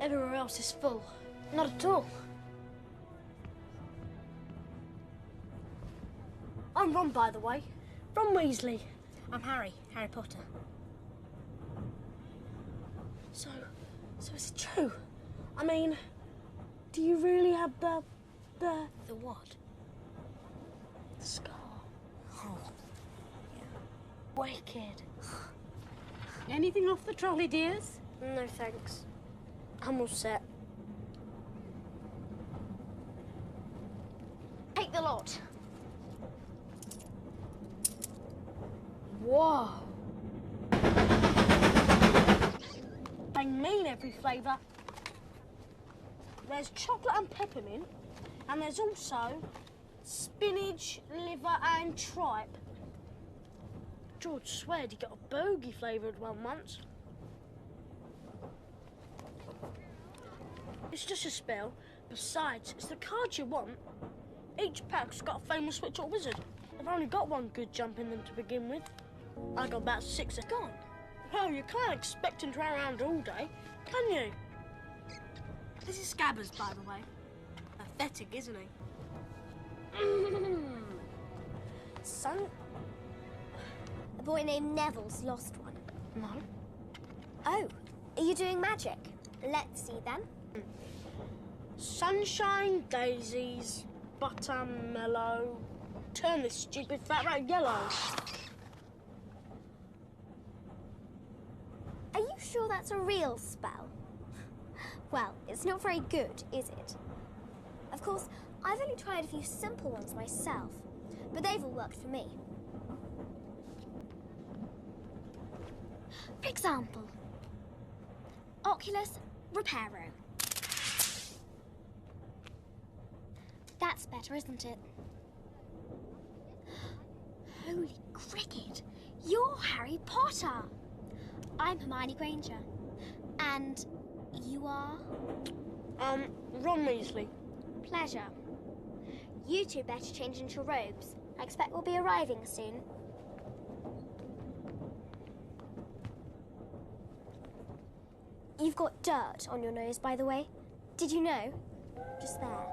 Everywhere else is full. Not at all. I'm Ron, by the way. Ron Weasley. I'm Harry Potter. So is it true? I mean, do you really have the what? The scar. Oh. Yeah. Wicked. Anything off the trolley, dears? No, thanks. I'm all set. Take the lot. Whoa. They mean every flavour. There's chocolate and peppermint, and there's also spinach, liver and tripe. George sweared he got a bogey flavoured one once. It's just a spell. Besides, it's the cards you want. Each pack's got a famous witch or wizard. I've only got one good jump in them to begin with. I got about 6 gone. Well, you can't expect him to run around all day, can you? This is Scabbers, by the way. Pathetic, isn't he? Son? A boy named Neville's lost one. No. Oh, are you doing magic? Let's see then. Sunshine, daisies, buttermellow. Turn this stupid fat rat yellow. Are you sure that's a real spell? Well, it's not very good, is it? Of course, I've only tried a few simple ones myself, but they've all worked for me. For example, Oculus Reparo. That's better, isn't it? Holy cricket! You're Harry Potter! I'm Hermione Granger. And you are? Ron Weasley. Pleasure. You two better change into your robes. I expect we'll be arriving soon. You've got dirt on your nose, by the way. Did you know? Just there.